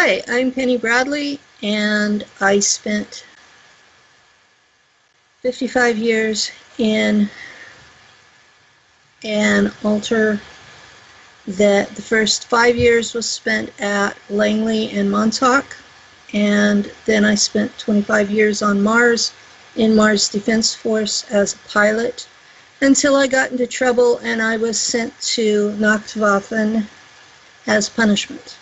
Hi, I'm Penny Bradley, and I spent 55 years in an altar that the first 5 years was spent at Langley and Montauk, and then I spent 25 years on Mars in Mars Defense Force as a pilot until I got into trouble and I was sent to Nacht Waffen as punishment.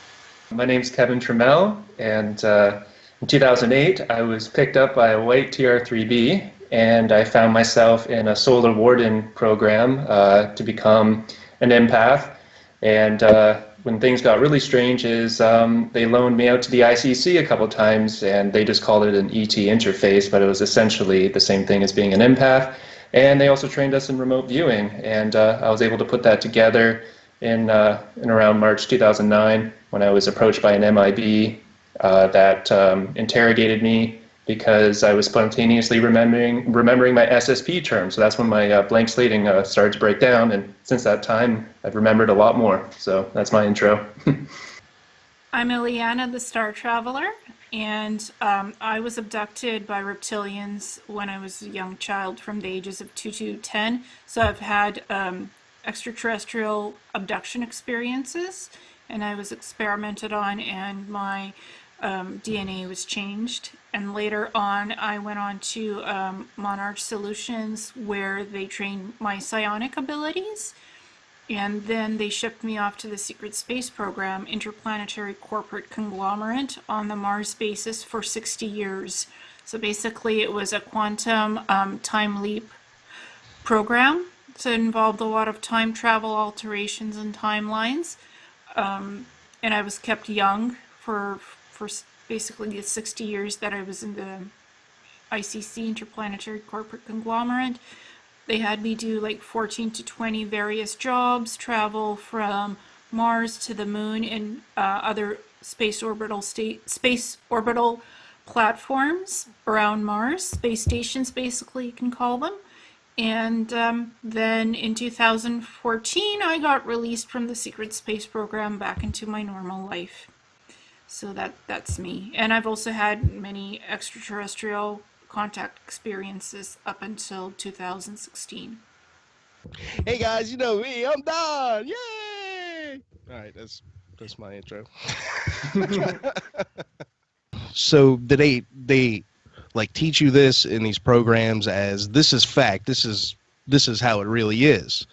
My name's Kevan Trimmel, and in 2008 I was picked up by a white TR-3B, and I found myself in a solar Warden program to become an empath. And when things got really strange is they loaned me out to the ICC a couple times, and they just called it an ET interface, but it was essentially the same thing as being an empath. And they also trained us in remote viewing, and I was able to put that together in around March 2009 when I was approached by an MIB that interrogated me because I was spontaneously remembering my SSP term. So that's when my blank slating started to break down, and since that time I've remembered a lot more. So that's my intro. I'm Ileana the Star Traveler, and I was abducted by reptilians when I was a young child from the ages of 2 to 10. So I've had extraterrestrial abduction experiences, and I was experimented on, and my DNA was changed. And later on I went on to Monarch Solutions, where they trained my psionic abilities, and then they shipped me off to the secret space program, interplanetary corporate conglomerate on the Mars basis for 60 years. So basically it was a quantum time leap program. So it involved a lot of time travel alterations and timelines. And I was kept young for basically the 60 years that I was in the ICC, Interplanetary Corporate Conglomerate. They had me do like 14 to 20 various jobs, travel from Mars to the moon and other space orbital platforms around Mars, space stations basically you can call them. And then in 2014 I got released from the secret space program back into my normal life. So that's me. And I've also had many extraterrestrial contact experiences up until 2016. Hey guys, you know me, I'm Don. Yay! All right, that's my intro. So did they like teach you this in these programs as this is fact, this is how it really is?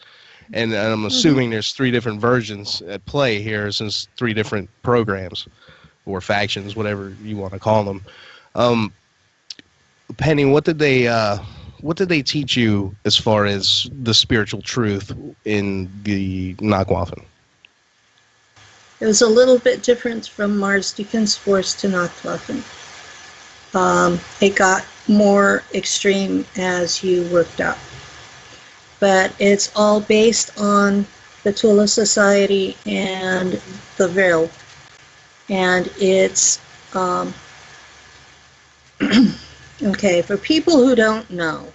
And I'm assuming there's 3 different versions at play here, since 3 different programs or factions, whatever you want to call them. Penny, what did they teach you as far as the spiritual truth in the Nacht Waffen? It was a little bit different from Mars Defense Force to Nacht Waffen. It got more extreme as you worked up. But it's all based on the Tula Society and the Veil. And it's, okay, for people who don't know,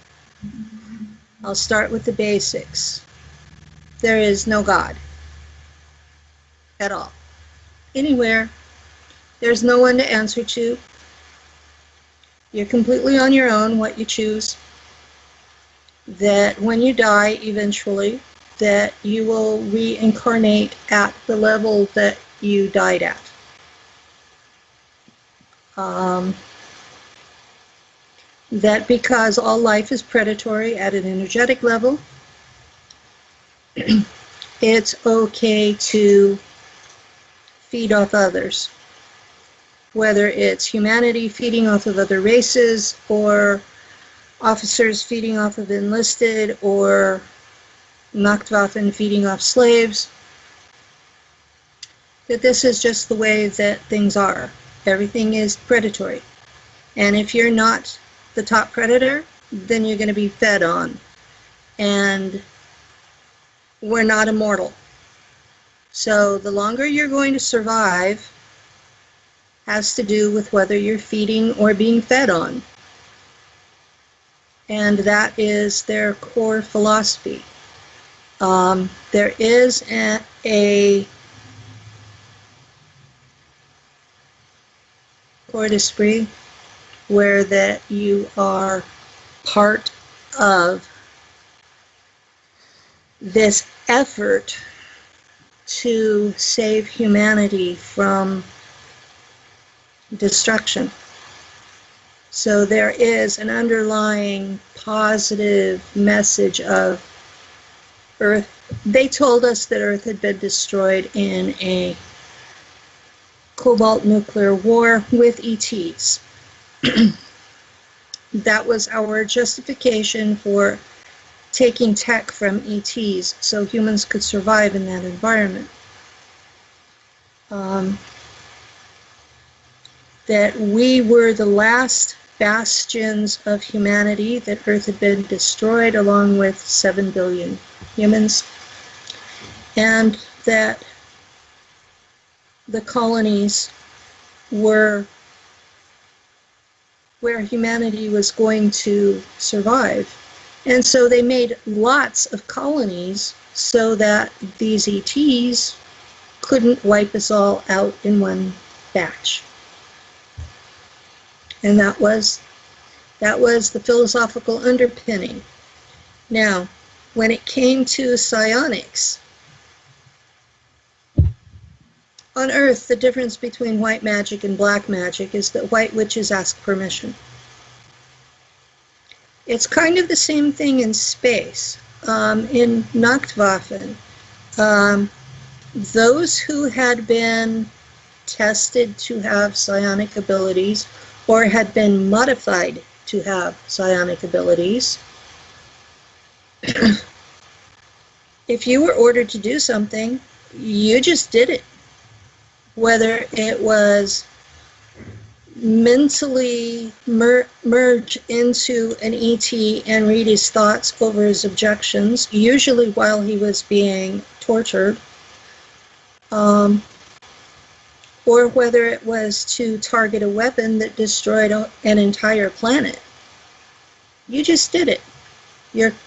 I'll start with the basics. There is no God at all. Anywhere. There's no one to answer to. You're completely on your own, what you choose. That when you die, eventually, that you will reincarnate at the level that you died at. That because all life is predatory at an energetic level, it's okay to feed off others. Whether it's humanity feeding off of other races, or officers feeding off of enlisted, or Nacht Waffen feeding off slaves. That this is just the way that things are. Everything is predatory. And if you're not the top predator, then you're going to be fed on. And we're not immortal. So the longer you're going to survive has to do with whether you're feeding or being fed on. And that is their core philosophy. There is a corps d'esprit, where that you are part of this effort to save humanity from destruction. So there is an underlying positive message of Earth. They told us that Earth had been destroyed in a cobalt nuclear war with ETs. That was our justification for taking tech from ETs so humans could survive in that environment. That we were the last bastions of humanity, that Earth had been destroyed along with 7 billion humans, and that the colonies were where humanity was going to survive. And so they made lots of colonies so that these ETs couldn't wipe us all out in one batch. And that was the philosophical underpinning. Now, when it came to psionics, on Earth, the difference between white magic and black magic is that white witches ask permission. It's kind of the same thing in space. In Nacht Waffen, those who had been tested to have psionic abilities or had been modified to have psionic abilities, if you were ordered to do something, you just did it. Whether it was mentally merge into an ET and read his thoughts over his objections, usually while he was being tortured, or whether it was to target a weapon that destroyed an entire planet. You just did it.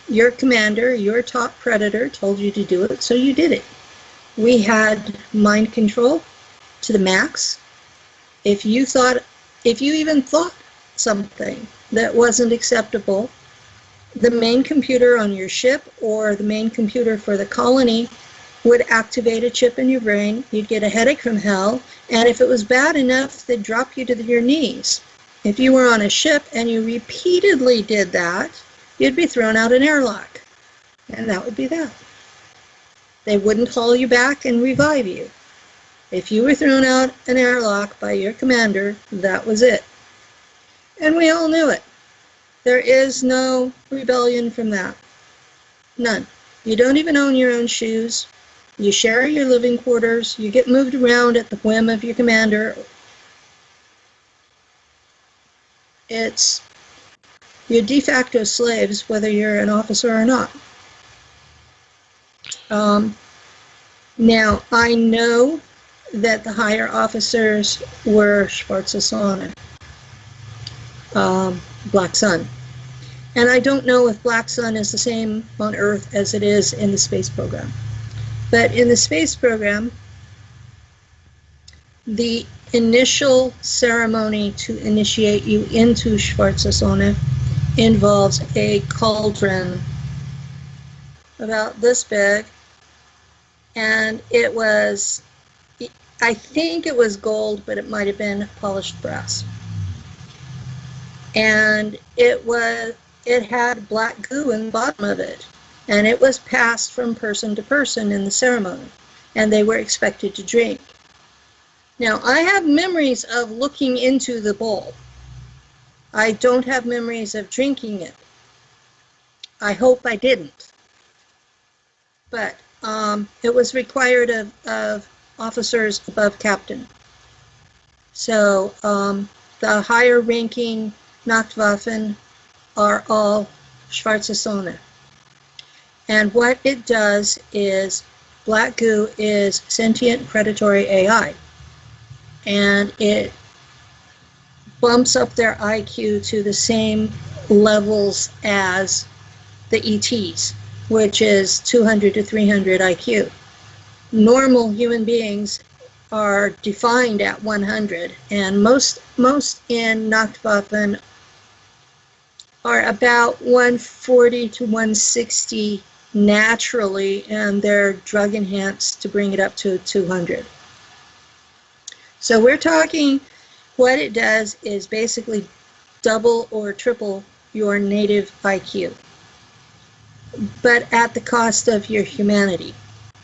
Your commander, your top predator told you to do it, so you did it. We had mind control to the max. If you even thought something that wasn't acceptable, the main computer on your ship or the main computer for the colony would activate a chip in your brain. You'd get a headache from hell, and if it was bad enough, they'd drop you to your knees. If you were on a ship and you repeatedly did that, you'd be thrown out an airlock, and that would be that. They wouldn't haul you back and revive you. If you were thrown out an airlock by your commander, that was it. And we all knew it. There is no rebellion from that. None. You don't even own your own shoes. You share your living quarters. You get moved around at the whim of your commander. You're de facto slaves, whether you're an officer or not. Now, I know that the higher officers were Schwarze Sonne, Black Sun. And I don't know if Black Sun is the same on Earth as it is in the space program. But in the space program, the initial ceremony to initiate you into Schwarze Sonne involves a cauldron about this big, and it was, I think it was gold, but it might have been polished brass. And it had black goo in the bottom of it, and it was passed from person to person in the ceremony, and they were expected to drink. Now, I have memories of looking into the bowl. I don't have memories of drinking it. I hope I didn't. But it was required of officers above captain. So the higher ranking Nacht Waffen are all Schwarze Sonne. And what it does is, black goo is sentient predatory AI. And it bumps up their IQ to the same levels as the ETs, which is 200 to 300 IQ. Normal human beings are defined at 100, and most in Nacht Waffen are about 140 to 160 naturally, and they're drug enhanced to bring it up to 200. So we're talking, what it does is basically double or triple your native IQ, but at the cost of your humanity.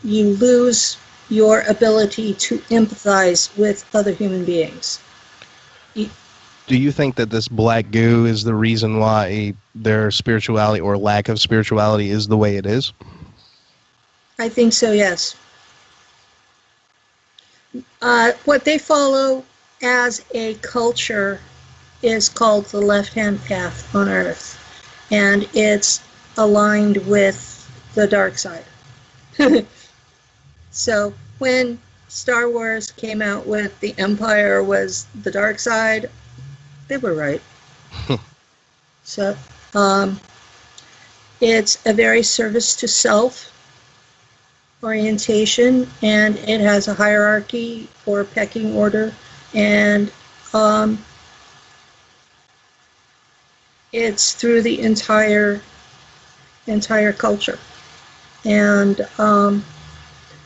You lose your ability to empathize with other human beings. Do you think that this black goo is the reason why their spirituality or lack of spirituality is the way it is? I think so, yes. What they follow as a culture is called the left-hand path on Earth, and it's aligned with the dark side. So when Star Wars came out with the Empire was the dark side, they were right. So it's a very service to self orientation, and it has a hierarchy or pecking order, and it's through the entire culture. And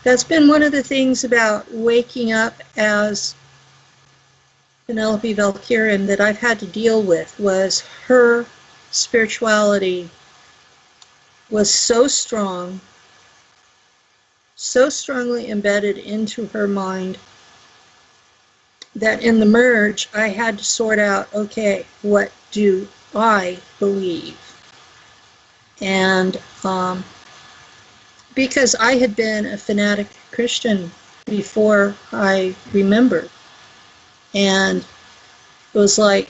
that's been one of the things about waking up as Penelope Valkyrian that I've had to deal with, was her spirituality was so strong, so strongly embedded into her mind, that in the merge I had to sort out, okay, what do I believe? And because I had been a fanatic Christian before I remembered. And it was like,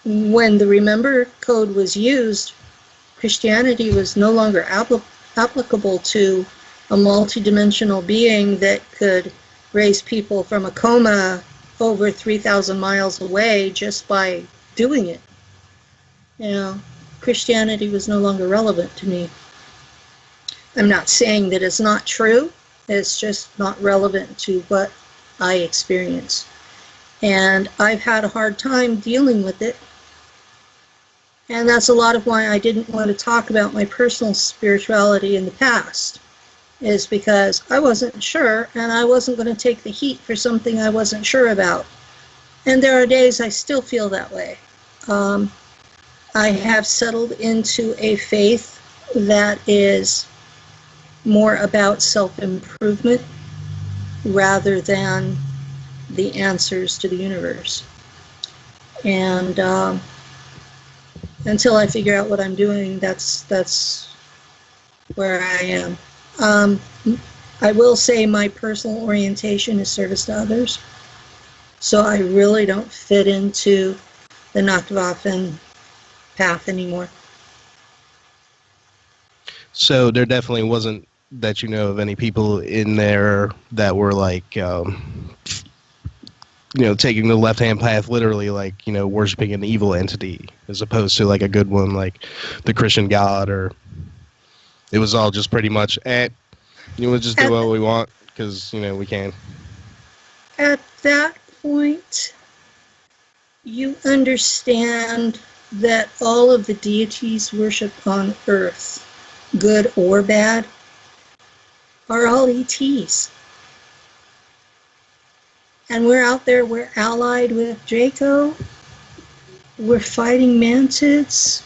when the Remember code was used, Christianity was no longer applicable to a multidimensional being that could raise people from a coma over 3,000 miles away just by doing it. You know, Christianity was no longer relevant to me. I'm not saying that it's not true, it's just not relevant to what I experience. And I've had a hard time dealing with it. And that's a lot of why I didn't want to talk about my personal spirituality in the past, is because I wasn't sure, and I wasn't going to take the heat for something I wasn't sure about. And there are days I still feel that way. I have settled into a faith that is more about self-improvement rather than the answers to the universe. And until I figure out what I'm doing, that's where I am. I will say my personal orientation is service to others. So I really don't fit into the Nacht Waffen path anymore. So there definitely wasn't, that you know of, any people in there that were like, taking the left-hand path literally, like, worshiping an evil entity as opposed to like a good one, like the Christian God, or it was all just pretty much, we'll just do what we want because, we can. At that point, you understand that all of the deities worshipped on Earth, good or bad, are all ETs. And we're out there, we're allied with Draco, we're fighting mantids.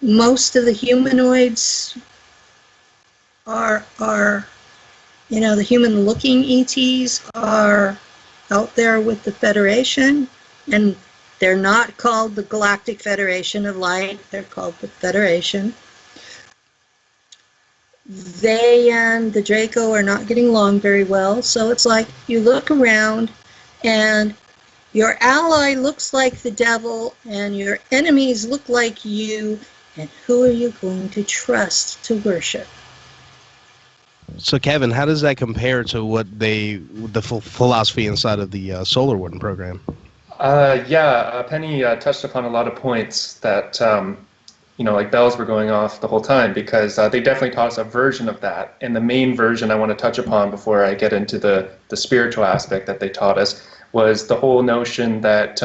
Most of the humanoids are the human-looking ETs are out there with the Federation, and they're not called the Galactic Federation of Light, they're called the Federation. They and the Draco are not getting along very well, so it's like you look around and your ally looks like the devil and your enemies look like you, and who are you going to trust to worship? So Kevin, how does that compare to what the philosophy inside of the Solar Warden program? Penny touched upon a lot of points that like bells were going off the whole time, because they definitely taught us a version of that. And the main version I want to touch upon before I get into the spiritual aspect that they taught us was the whole notion that,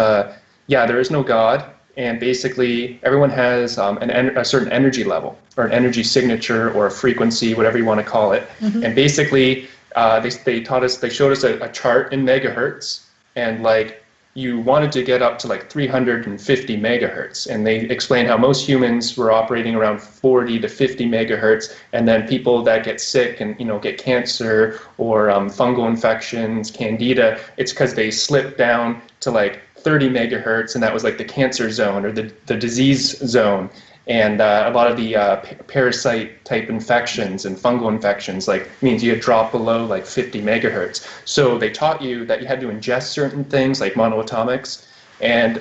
there is no God, and basically everyone has a certain energy level, or an energy signature, or a frequency, whatever you want to call it. Mm-hmm. And basically they showed us a chart in megahertz, and like you wanted to get up to like 350 megahertz, and they explained how most humans were operating around 40 to 50 megahertz, and then people that get sick and get cancer or fungal infections, candida, it's because they slipped down to like 30 megahertz, and that was like the cancer zone, or the disease zone. And a lot of the parasite type infections and fungal infections means you had dropped below like 50 megahertz. So they taught you that you had to ingest certain things like monoatomics,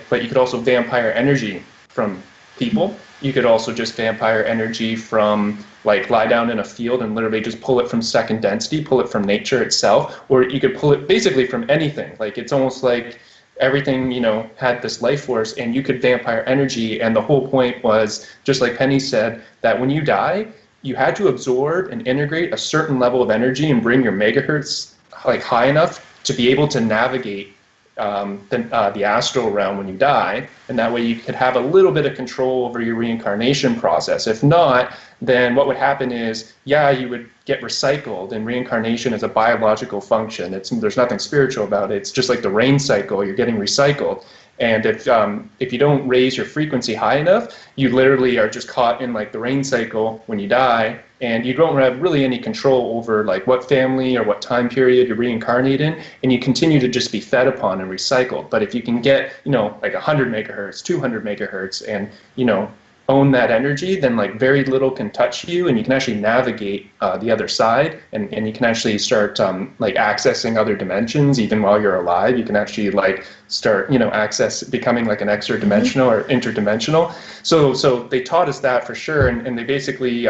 but you could also vampire energy from people. You could also just vampire energy from like lie down in a field and literally just pull it from second density, pull it from nature itself, or you could pull it basically from anything. Like it's almost like everything had this life force, and you could vampire energy. And the whole point was, just like Penny said, that when you die, you had to absorb and integrate a certain level of energy and bring your megahertz like high enough to be able to navigate the astral realm when you die, and that way you could have a little bit of control over your reincarnation process. If not, then what would happen is, you would get recycled, and reincarnation is a biological function. There's nothing spiritual about it. It's just like the rain cycle. You're getting recycled. And if you don't raise your frequency high enough, you literally are just caught in like the rain cycle when you die, and you don't have really any control over like what family or what time period you reincarnate in, and you continue to just be fed upon and recycled. But if you can get like 100 megahertz, 200 megahertz, and own that energy, then like very little can touch you, and you can actually navigate the other side, and you can actually start like accessing other dimensions even while you're alive. You can actually like start becoming like an extra dimensional or interdimensional. So they taught us that for sure, and they basically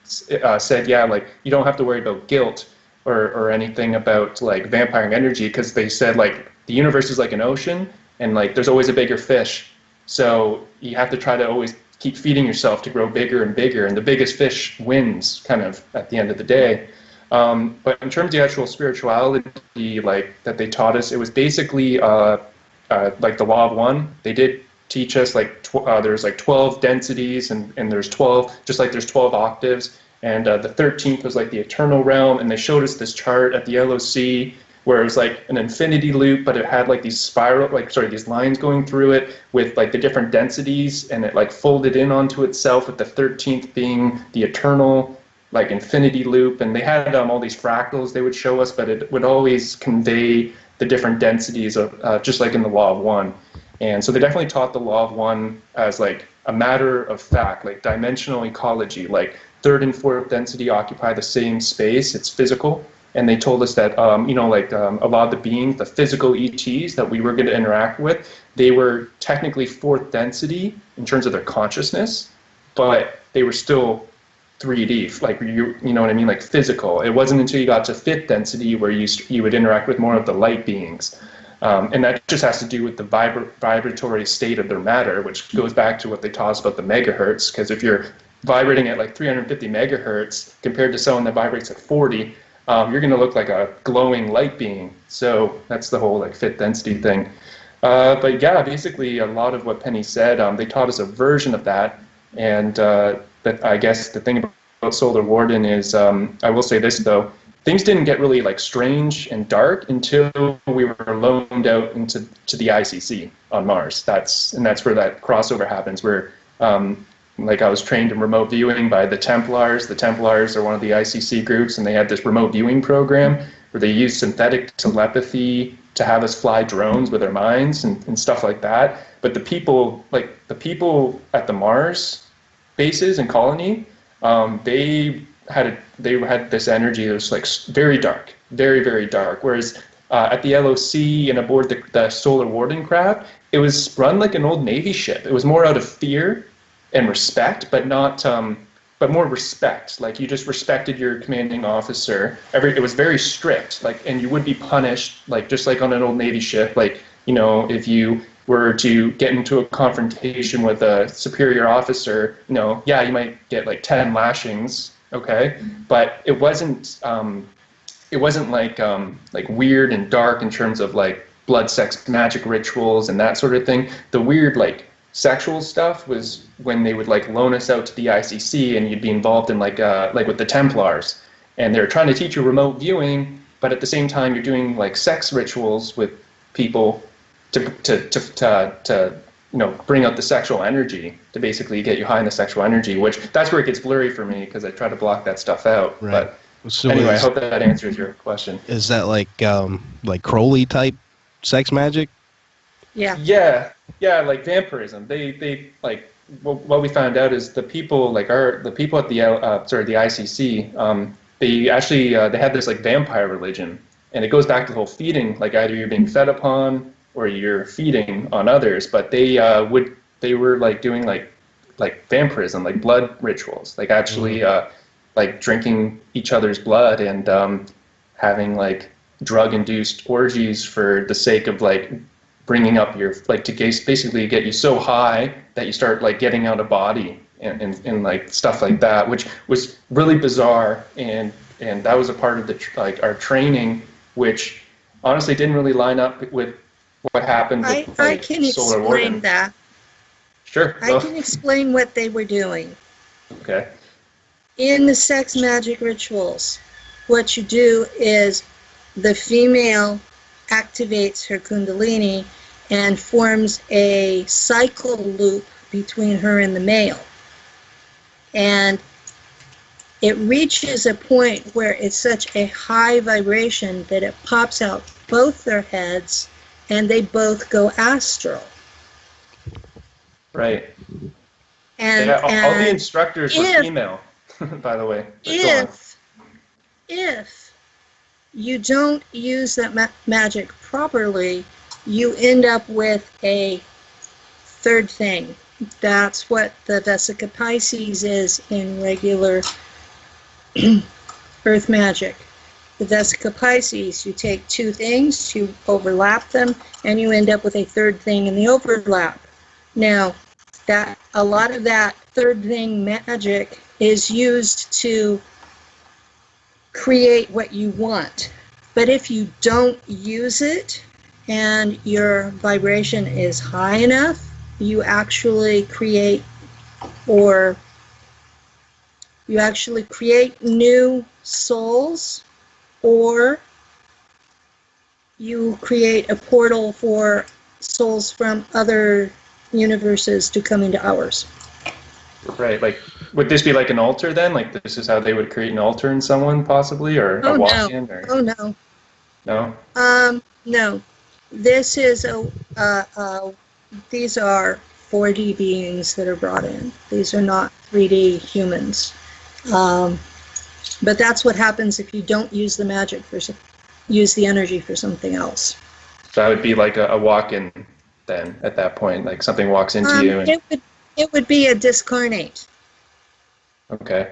said like you don't have to worry about guilt or anything about like vampiring energy, because they said like the universe is like an ocean, and like there's always a bigger fish, so you have to try to always keep feeding yourself to grow bigger and bigger, and the biggest fish wins kind of at the end of the day. But in terms of the actual spirituality like that they taught us, it was basically like the law of one. They did teach us like there's like 12 densities, and there's 12, just like there's 12 octaves, and the 13th was like the eternal realm. And they showed us this chart at the LOC where it was like an infinity loop, but it had like these these lines going through it with like the different densities, and it like folded in onto itself, with the 13th being the eternal like infinity loop. And they had all these fractals they would show us, but it would always convey the different densities of just like in the law of one. And so they definitely taught the law of one as like a matter of fact, like dimensional ecology, like third and fourth density occupy the same space, it's physical. And they told us that, a lot of the beings, the physical ETs that we were going to interact with, they were technically fourth density in terms of their consciousness, but they were still 3D, like you know what I mean, like physical. It wasn't until you got to fifth density where you would interact with more of the light beings. And that just has to do with the vibratory state of their matter, which goes back to what they taught us about the megahertz, because if you're vibrating at like 350 megahertz compared to someone that vibrates at 40, you're going to look like a glowing light being. So that's the whole like fifth density thing. But yeah, basically a lot of what Penny said, they taught us a version of that. And that I guess the thing about Solar Warden is, I will say this though, things didn't get really like strange and dark until we were loaned out into the ICC on Mars. That's where that crossover happens, where like I was trained in remote viewing by the Templars. The Templars are one of the ICC groups, and they had this remote viewing program where they used synthetic telepathy to have us fly drones with our minds and stuff like that. But the people at the Mars bases and colony, they had this energy that was like very dark, very, very dark. Whereas at the LOC and aboard the Solar Warden craft, it was run like an old Navy ship. It was more out of fear and respect, but not, but more respect. Like you just respected your commanding officer. It was very strict, like, and you would be punished, like just like on an old Navy ship. Like, if you were to get into a confrontation with a superior officer, yeah, you might get like 10 lashings, okay, but it wasn't like weird and dark in terms of like blood, sex, magic rituals and that sort of thing. The weird like sexual stuff was when they would like loan us out to the ICC and you'd be involved in like with the Templars, and they're trying to teach you remote viewing, but at the same time you're doing like sex rituals with people to bring out the sexual energy, to basically get you high in the sexual energy, which that's where it gets blurry for me because I try to block that stuff out. Right. But So anyway, I hope that answers your question. is that like Crowley type sex magic? Yeah. Yeah, like vampirism. They like what we found out is the people like the people at the the ICC. They actually they have this like vampire religion, and it goes back to the whole feeding. Like either you're being fed upon or you're feeding on others. But they were like doing like vampirism, like blood rituals, like actually like drinking each other's blood and having like drug-induced orgies for the sake of like bringing up your like to basically get you so high that you start like getting out of body and like stuff like that, which was really bizarre, and that was a part of the like our training, which honestly didn't really line up with what happened with I can Solar explain Warden. that. Sure. I can explain what they were doing. Okay. In the sex magic rituals, what you do is the female activates her kundalini and forms a cycle loop between her and the male. And it reaches a point where it's such a high vibration that it pops out both their heads and they both go astral. Right. And, yeah, all the and instructors were female, by the way. If you don't use that magic properly, you end up with a third thing. That's what the Vesica Pisces is in regular earth magic. The Vesica Pisces, you take two things, you overlap them, and you end up with a third thing in the overlap. Now, that a lot of that third thing magic is used to create what you want. But if you don't use it and your vibration is high enough, you actually create new souls, or you create a portal for souls from other universes to come into ours. Right, like, would this be like an altar then? Like, this is how they would create an altar in someone, possibly, or a walk-in? Or... Oh, no. No? No. This is these are 4D beings that are brought in. These are not 3D humans. But that's what happens if you don't use the magic use the energy for something else. So that would be like a walk-in then, at that point, like something walks into you. And... It would be a discarnate. Okay.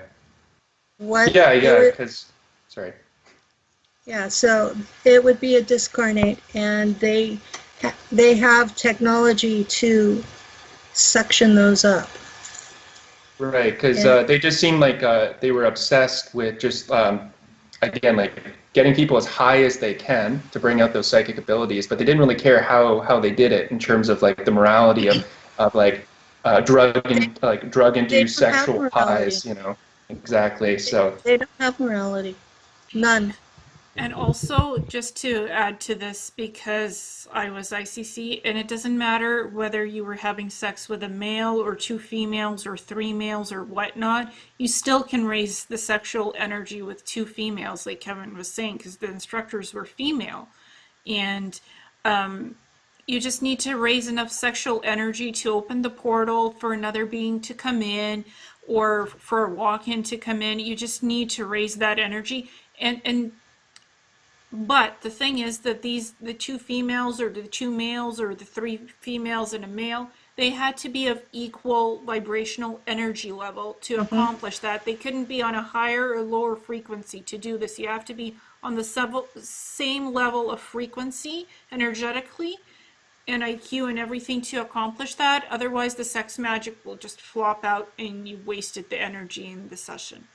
What? Yeah, because... Sorry. Yeah, so it would be a discarnate, and they have technology to suction those up. Right, because they just seemed like they were obsessed with just, again, like getting people as high as they can to bring out those psychic abilities, but they didn't really care how they did it in terms of like the morality of like drug-induced sexual highs, Exactly. So they don't have morality, none. And also, just to add to this, because I was ICC, and it doesn't matter whether you were having sex with a male or two females or three males or whatnot, you still can raise the sexual energy with two females, like Kevin was saying, because the instructors were female. And you just need to raise enough sexual energy to open the portal for another being to come in, or for a walk-in to come in. You just need to raise that energy. But the thing is that the two females or the two males or the three females and a male, they had to be of equal vibrational energy level to accomplish that. They couldn't be on a higher or lower frequency to do this. You have to be on the same level of frequency energetically and IQ and everything to accomplish that. Otherwise, the sex magic will just flop out and you wasted the energy in the session.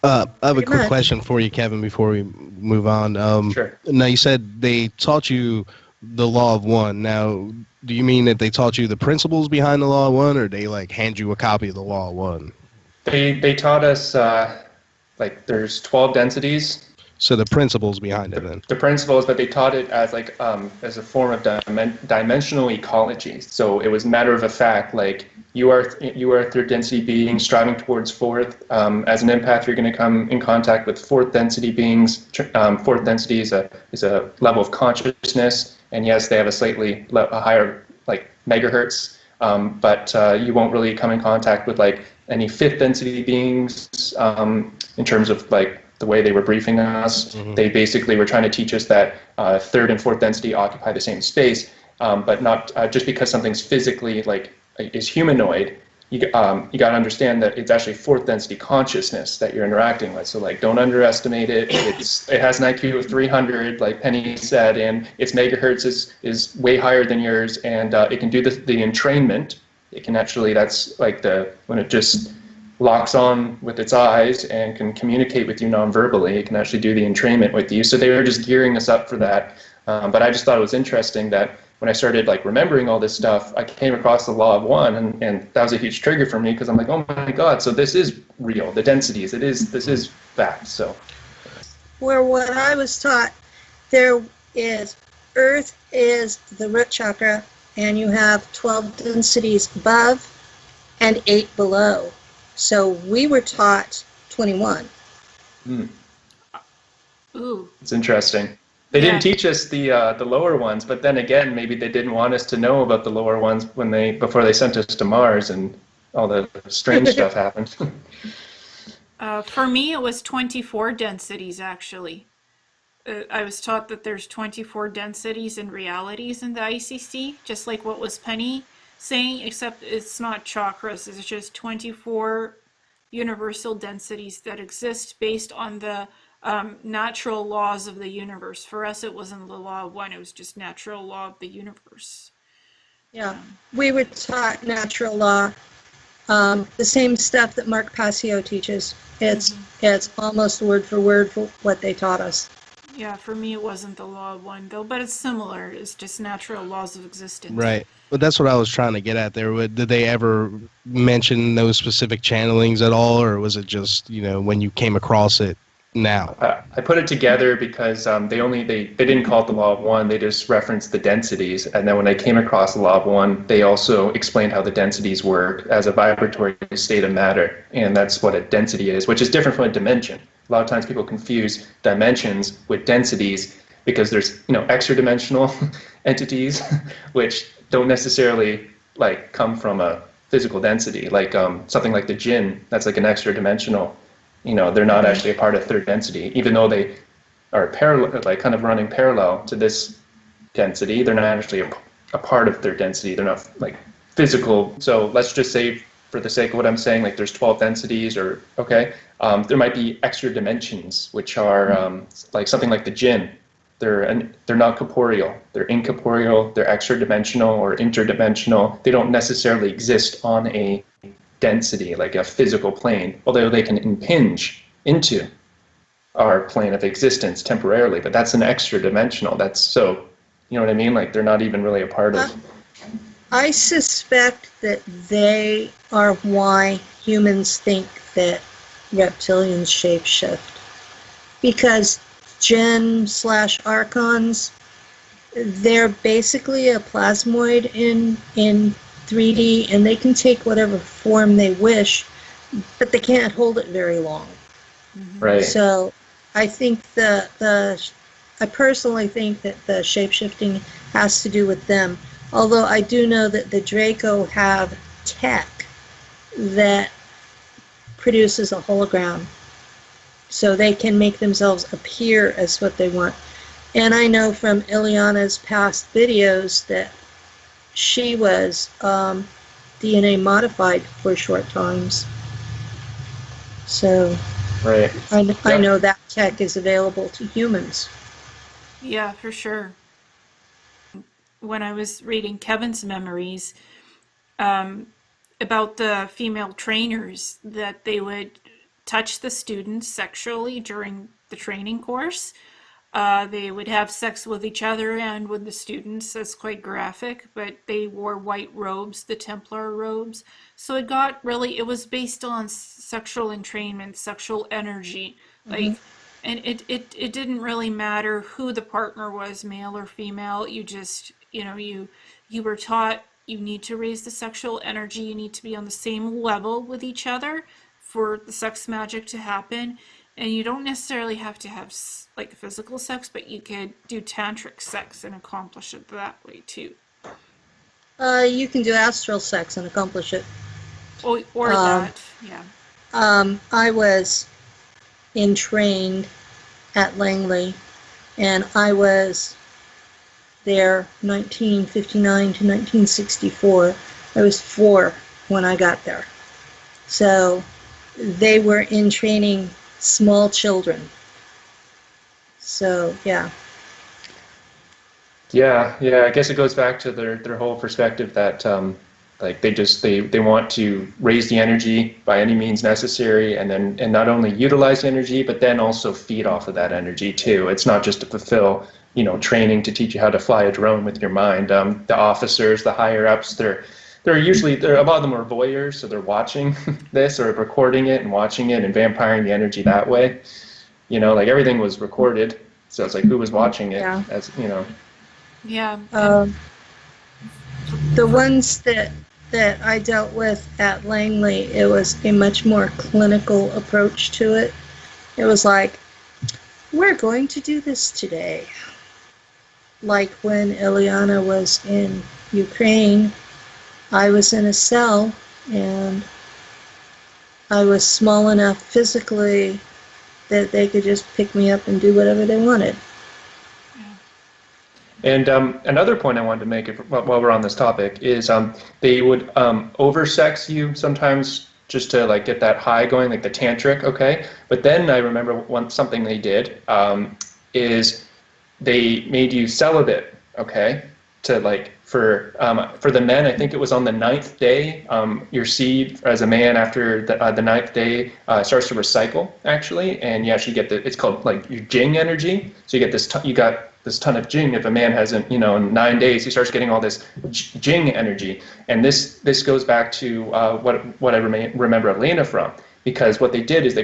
I have a Pretty quick much. question for you, Kevin, before we move on. Sure. Now, you said they taught you the Law of One. Now, do you mean that they taught you the principles behind the Law of One, or they like hand you a copy of the Law of One? They taught us like there's 12 densities. So the principles behind it, then. The principles, but they taught it as like as a form of dimensional ecology. So it was matter of a fact, like you are a third density being striving towards fourth. As an empath, you're going to come in contact with fourth density beings. Fourth density is a level of consciousness, and yes, they have a slightly higher like megahertz, but you won't really come in contact with like any fifth density beings in terms of like the way they were briefing us. Mm-hmm. They basically were trying to teach us that third and fourth density occupy the same space, but not just because something's physically like is humanoid. You got to understand that it's actually fourth density consciousness that you're interacting with. So like, don't underestimate it. It has an IQ of 300, like Penny said, and its megahertz is way higher than yours, and it can do the entrainment. It can actually, that's like when it just locks on with its eyes and can communicate with you non-verbally. It can actually do the entrainment with you. So they were just gearing us up for that. But I just thought it was interesting that when I started like remembering all this stuff, I came across the Law of One, and that was a huge trigger for me, because I'm like, oh my God, so this is real. The densities, this is fact. So Where what I was taught, there is Earth is the root chakra, and you have 12 densities above and 8 below. So we were taught 21. Ooh. It's interesting. They didn't teach us the lower ones, but then again, maybe they didn't want us to know about the lower ones before they sent us to Mars and all the strange stuff happened. For me, it was 24 densities, actually. I was taught that there's 24 densities and realities in the ICC, just like what was Penny saying, except it's not chakras. It's just 24 universal densities that exist based on the natural laws of the universe. For us, it wasn't the law of one, it was just natural law of the universe. Yeah, we were taught natural law, the same stuff that Mark Passio teaches. It's almost word for word for what they taught us. Yeah, for me, it wasn't the law of one, though, but it's similar. It's just natural laws of existence. Right. But that's what I was trying to get at there. Did they ever mention those specific channelings at all, or was it just, when you came across it now? I put it together because they didn't call it the Law of One. They just referenced the densities. And then when I came across the Law of One, they also explained how the densities work as a vibratory state of matter. And that's what a density is, which is different from a dimension. A lot of times people confuse dimensions with densities because there's, extra dimensional entities which don't necessarily like come from a physical density, like something like the jinn. That's like an extra dimensional. They're not actually a part of third density, even though they are parallel, like kind of running parallel to this density. They're not actually a part of third density. They're not like physical. So let's just say, for the sake of what I'm saying, like there's 12 densities, or there might be extra dimensions, which are like something like the jinn. They're not corporeal. They're incorporeal. They're extra dimensional or interdimensional. They don't necessarily exist on a density, like a physical plane, although they can impinge into our plane of existence temporarily, but that's an extra dimensional. That's so, you know what I mean? Like they're not even really a part of. I suspect that they are why humans think that reptilians shapeshift, because Jinn/Archons, they're basically a plasmoid in 3D, and they can take whatever form they wish, but they can't hold it very long. Right. So I think I personally think that the shapeshifting has to do with them. Although I do know that the Draco have tech that produces a hologram, so they can make themselves appear as what they want. And I know from Ileana's past videos that she was DNA modified for short times. So right. I know that tech is available to humans. Yeah, for sure. when I was reading Kevin's memories about the female trainers, that they would touch the students sexually during the training course. They would have sex with each other and with the students. That's quite graphic, but they wore white robes, the Templar robes. So it got really, it was based on sexual entrainment, sexual energy. Mm-hmm. Like, and it didn't really matter who the partner was, male or female. You just, you were taught you need to raise the sexual energy. You need to be on the same level with each other for the sex magic to happen. And you don't necessarily have to have like physical sex, but you could do tantric sex and accomplish it that way too. You can do astral sex and accomplish it. Or that, yeah. I was entrained at Langley, and I was there 1959 to 1964. I was 4 when I got there. So they were in training small children. So, yeah. Yeah, I guess it goes back to their whole perspective that like they want to raise the energy by any means necessary, and not only utilize the energy, but then also feed off of that energy too. It's not just to fulfill, training to teach you how to fly a drone with your mind. The officers, the higher ups, they're usually, a lot of them are voyeurs, so they're watching this or recording it and watching it and vampiring the energy that way. Like everything was recorded, so it's like who was watching it, Yeah. as Yeah. The ones that I dealt with at Langley, it was a much more clinical approach to it. It was like, we're going to do this today. Like when Ileana was in Ukraine, I was in a cell, and I was small enough physically that they could just pick me up and do whatever they wanted. And another point I wanted to make while we're on this topic is they would oversex you sometimes just to like get that high going, like the tantric, okay? But then I remember something they did is they made you celibate, okay? To like for the men, I think it was on the 9th day, your seed as a man after the 9th day starts to recycle actually, and you actually get it's called like your Jing energy. So you get this ton of Jing. If a man hasn't, in 9 days, he starts getting all this Jing energy, and this goes back to what I remember Elena from, because what they did is they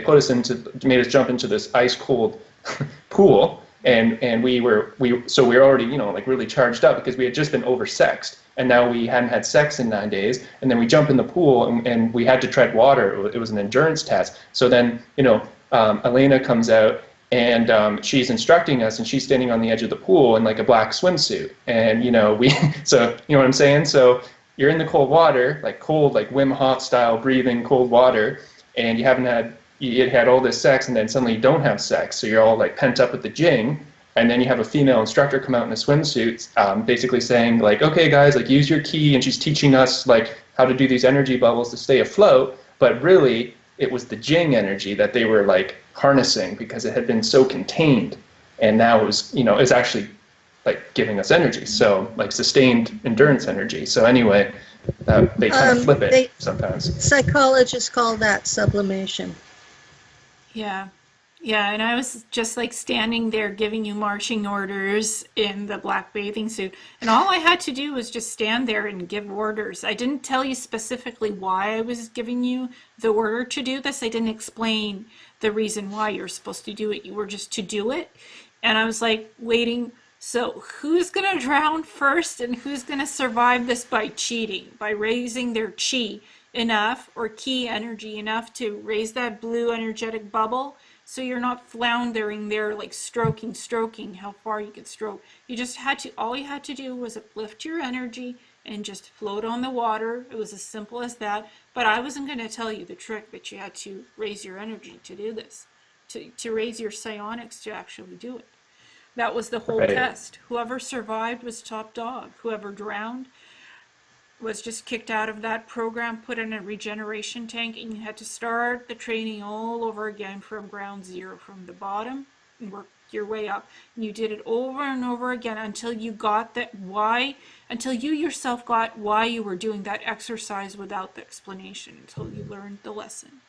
made us jump into this ice cold pool. And we were already, like really charged up because we had just been oversexed, and now we hadn't had sex in 9 days, and then we jump in the pool and we had to tread water. It was an endurance test. So then, Elena comes out, and she's instructing us, and she's standing on the edge of the pool in like a black swimsuit, and so you know what I'm saying. So you're in the cold water, like Wim Hof style breathing cold water, and you had all this sex, and then suddenly you don't have sex, so you're all like pent up with the Jing, and then you have a female instructor come out in a swimsuit, basically saying like, okay guys, like use your ki, and she's teaching us like how to do these energy bubbles to stay afloat, but really it was the Jing energy that they were like harnessing because it had been so contained, and now it was, it's actually like giving us energy, so like sustained endurance energy. So anyway, they kind of flip it sometimes. Psychologists call that sublimation. Yeah. Yeah, and I was just like standing there giving you marching orders in the black bathing suit. And all I had to do was just stand there and give orders. I didn't tell you specifically why I was giving you the order to do this. I didn't explain the reason why you're supposed to do it. You were just to do it. And I was like waiting. So who's going to drown first, and who's going to survive this by cheating, by raising their chi enough, or ki energy enough to raise that blue energetic bubble, so you're not floundering there like stroking how far you could stroke. All you had to do was uplift your energy and just float on the water. It was as simple as that. But I wasn't going to tell you the trick that you had to raise your energy to do this, to raise your psionics to actually do it. That was the whole Right. test. Whoever survived was top dog. Whoever drowned was just kicked out of that program, put in a regeneration tank, and you had to start the training all over again from ground zero, from the bottom, and work your way up. And you did it over and over again until you got that why, until you yourself got why you were doing that exercise without the explanation, until you learned the lesson.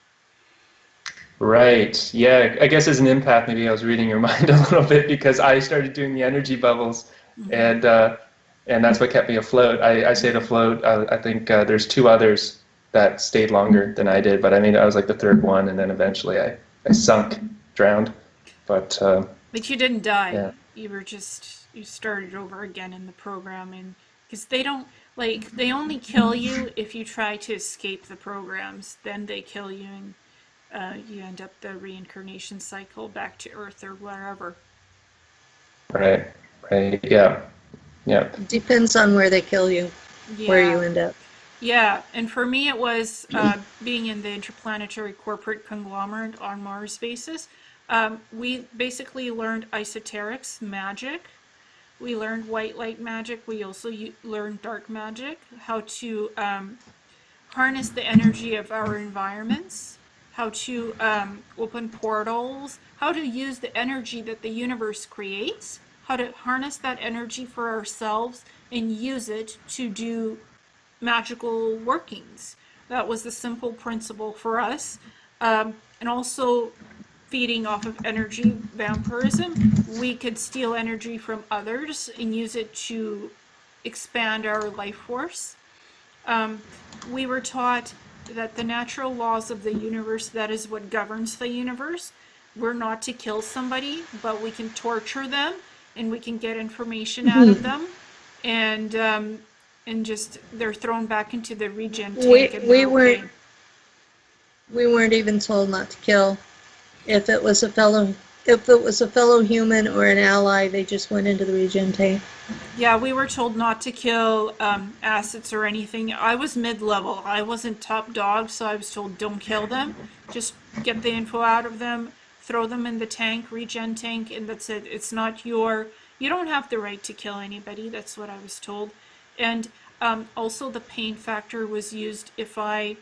Right. Yeah. I guess as an empath, maybe I was reading your mind a little bit because I started doing the energy bubbles, and that's what kept me afloat. I stayed afloat. I think there's two others that stayed longer than I did, but I mean, I was like the third one, and then eventually I sunk, drowned. But But you didn't die. yeah. You were just, you started over again in the program. And because they don't, like, they only kill you if you try to escape the programs. Then they kill you, and you end up the reincarnation cycle back to Earth or wherever. Right. Right. Yeah. Yeah. Depends on where they kill you, where you Yeah. end up. Yeah, and for me it was being in the interplanetary corporate conglomerate on Mars basis. We basically learned esoterics, magic. We learned white light magic. We also learned dark magic, how to harness the energy of our environments, how to open portals, how to use the energy that the universe creates, how to harness that energy for ourselves and use it to do magical workings. That was the simple principle for us. And also feeding off of energy vampirism, we could steal energy from others and use it to expand our life force. We were taught that the natural laws of the universe, that is what governs the universe, we're not to kill somebody, but we can torture them and we can get information out of them. And just they're thrown back into the regen tank and We they're okay. weren't even told not to kill. If it was a fellow human or an ally, they just went into the regen tank. Yeah, we were told not to kill assets or anything. I was mid-level. I wasn't top dog, so I was told don't kill them. Just get the info out of them, throw them in the tank, regen tank, and that's it. It's not you don't have the right to kill anybody. That's what I was told. And also the pain factor was used if I,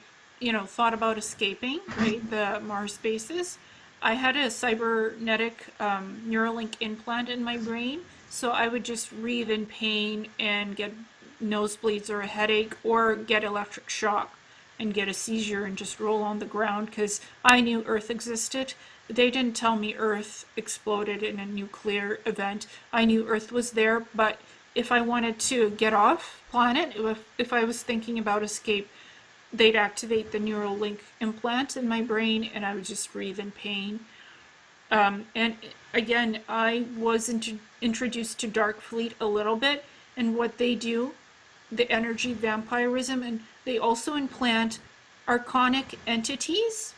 thought about escaping, right, the Mars bases. I had a cybernetic Neuralink implant in my brain, so I would just writhe in pain and get nosebleeds or a headache or get electric shock and get a seizure and just roll on the ground because I knew Earth existed. They didn't tell me Earth exploded in a nuclear event. I knew Earth was there, but if I wanted to get off planet, if I was thinking about escape, they'd activate the neural link implant in my brain and I would just breathe in pain. And again, I was introduced to Dark Fleet a little bit and what they do, the energy vampirism, and they also implant archonic entities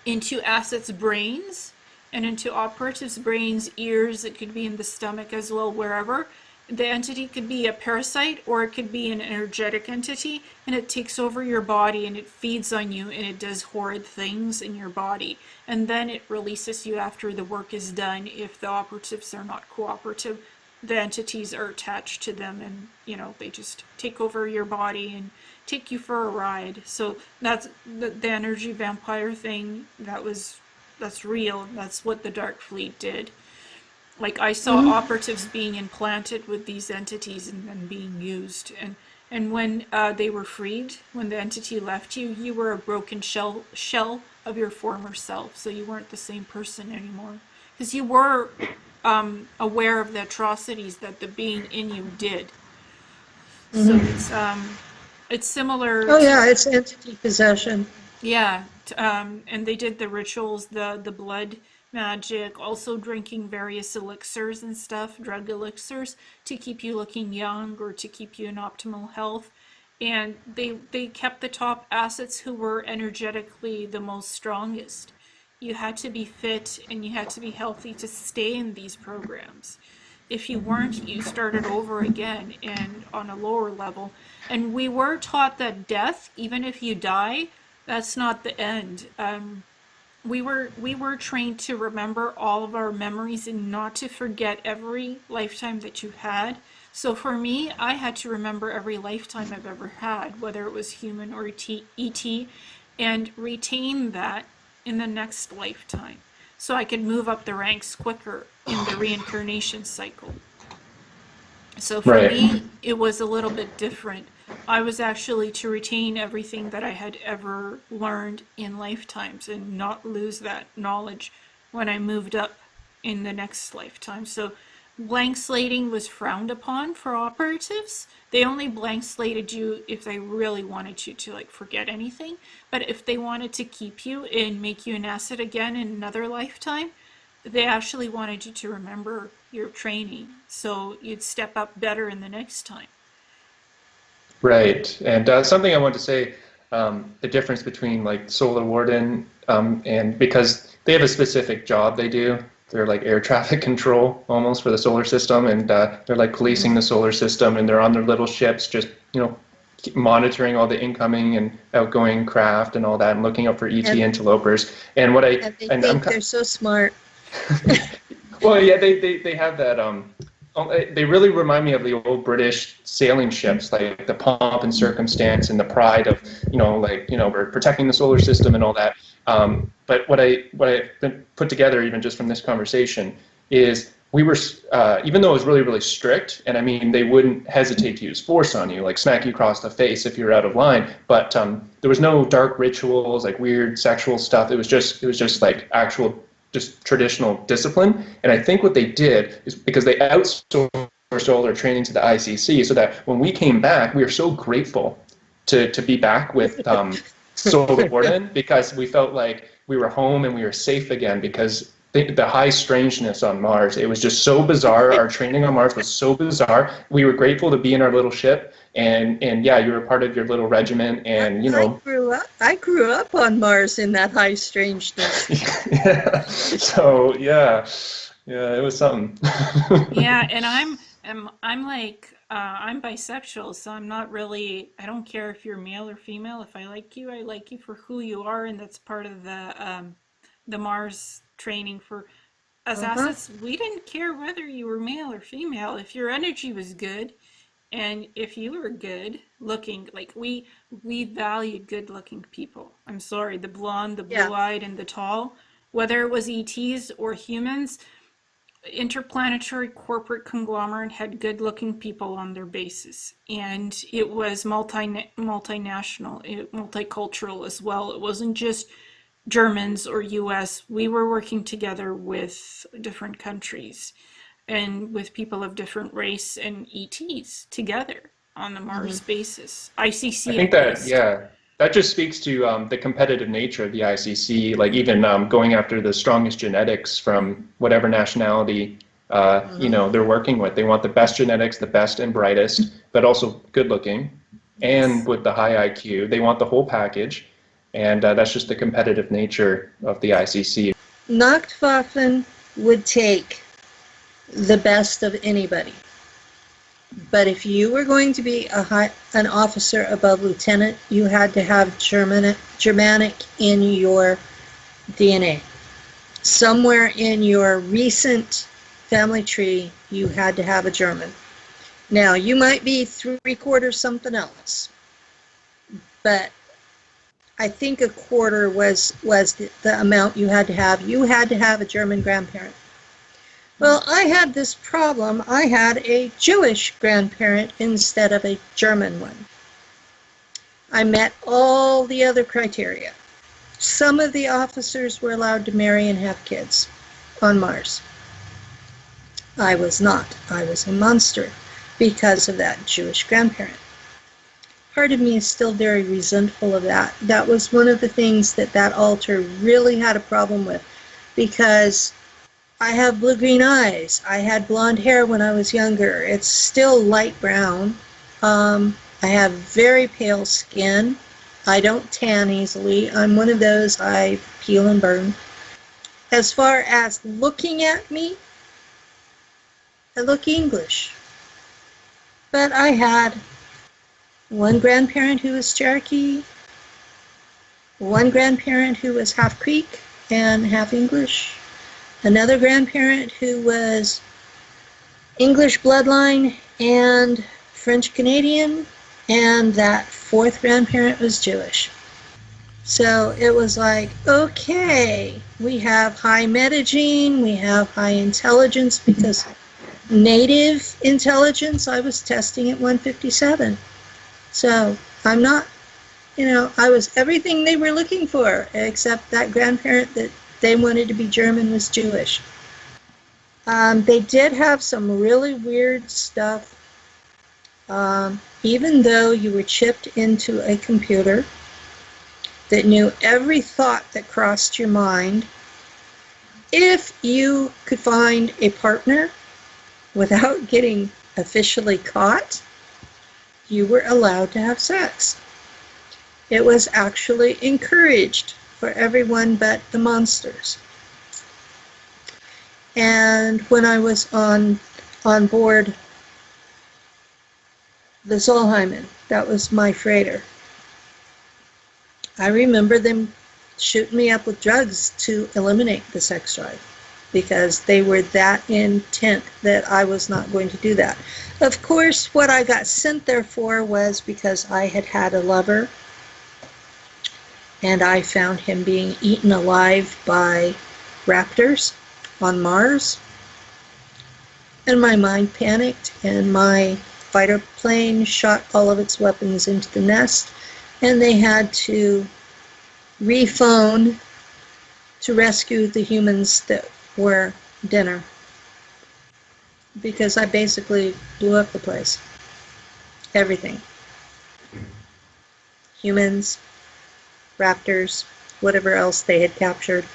into assets' brains and into operatives' brains, ears. It could be in the stomach as well, wherever. The entity could be a parasite or it could be an energetic entity, and it takes over your body and it feeds on you and it does horrid things in your body, and then it releases you after the work is done. If the operatives are not cooperative, the entities are attached to them and they just take over your body and take you for a ride. So that's the energy vampire thing. That's real. That's what the Dark Fleet did. Like I saw operatives being implanted with these entities and then being used, and when they were freed, when the entity left you, you were a broken shell of your former self, so you weren't the same person anymore because you were aware of the atrocities that the being in you did. So it's similar. Oh yeah, it's entity possession. Yeah, and they did the rituals, the blood magic, also drinking various elixirs and stuff, drug elixirs, to keep you looking young or to keep you in optimal health. And they kept the top assets who were energetically the most strongest. You had to be fit and you had to be healthy to stay in these programs. If you weren't, you started over again and on a lower level. And we were taught that death, even if you die, that's not the end. We were trained to remember all of our memories and not to forget every lifetime that you've had. So for me, I had to remember every lifetime I've ever had, whether it was human or ET, and retain that in the next lifetime. so I could move up the ranks quicker in the reincarnation cycle. So for Right. me, it was a little bit different. I was actually to retain everything that I had ever learned in lifetimes and not lose that knowledge when I moved up in the next lifetime. So blank slating was frowned upon for operatives. They only blank slated you if they really wanted you to like forget anything. But if they wanted to keep you and make you an asset again in another lifetime, they actually wanted you to remember your training so you'd step up better in the next time. Right. And something I want to say, the difference between like Solar Warden and because they have a specific job they do. They're like air traffic control almost for the solar system, and they're like policing the solar system, and they're on their little ships just, monitoring all the incoming and outgoing craft and all that, and looking up for ET interlopers. And what I And they think they're so smart. well, yeah, they have that. They really remind me of the old British sailing ships, like the pomp and circumstance and the pride of, we're protecting the solar system and all that. But what I put together, even just from this conversation, is we were, even though it was really, really strict, and I mean, they wouldn't hesitate to use force on you, like smack you across the face if you're out of line. But there was no dark rituals, like weird sexual stuff. It was just like actual, just traditional discipline. And I think what they did is because they outsourced all their training to the ICC, so that when we came back, we were so grateful to be back with Solar Warden, because we felt like we were home and we were safe again, because the high strangeness on Mars, it was just so bizarre. Our training on Mars was so bizarre. We were grateful to be in our little ship, and yeah, you were part of your little regiment, and I grew up on Mars in that high strangeness. Yeah. So yeah, it was something. Yeah, and I'm like I'm bisexual, so I'm not really. I don't care if you're male or female. If I like you for who you are, and that's part of the Mars training for us assets. We didn't care whether you were male or female. If your energy was good, and if you were good looking, like we valued good looking people. I'm sorry, the blonde, the blue-eyed, and the tall, whether it was ETs or humans. Interplanetary corporate conglomerate had good-looking people on their bases, and it was multinational, multicultural as well. It wasn't just Germans or US. We were working together with different countries and with people of different race and ETs together on the Mars basis. ICC. I think that just speaks to the competitive nature of the ICC, like even going after the strongest genetics from whatever nationality they're working with. They want the best genetics, the best and brightest, but also good looking, and with the high IQ. They want the whole package, and that's just the competitive nature of the ICC. Nacht Waffen would take the best of anybody. But if you were going to be an officer above lieutenant, you had to have Germanic in your DNA. Somewhere in your recent family tree, you had to have a German. Now, you might be 3/4 something else, but I think 1/4 was the amount you had to have. You had to have a German grandparent. Well, I had this problem. I had a Jewish grandparent instead of a German one. I met all the other criteria. Some of the officers were allowed to marry and have kids on Mars. I was not. I was a monster because of that Jewish grandparent. Part of me is still very resentful of that. That was one of the things that altar really had a problem with, because I have blue-green eyes. I had blonde hair when I was younger. It's still light brown. I have very pale skin. I don't tan easily. I'm one of those I peel and burn. As far as looking at me, I look English. But I had one grandparent who was Cherokee, one grandparent who was half Creek and half English, another grandparent who was English bloodline and French Canadian, and that fourth grandparent was Jewish. So it was like, okay, we have high metagene, we have high intelligence, because native intelligence I was testing at 157. So I'm not, I was everything they were looking for, except that grandparent that they wanted to be German was Jewish. They did have some really weird stuff. Even though you were chipped into a computer that knew every thought that crossed your mind, if you could find a partner without getting officially caught, you were allowed to have sex. It was actually encouraged for everyone but the monsters. And when I was on board the Zollheimen, that was my freighter, I remember them shooting me up with drugs to eliminate the sex drive, because they were that intent that I was not going to do that. Of course, what I got sent there for was because I had had a lover, and I found him being eaten alive by raptors on Mars. And my mind panicked, and my fighter plane shot all of its weapons into the nest, and they had to rephone to rescue the humans that were dinner, because I basically blew up the place. Everything. Humans, raptors, whatever else they had captured.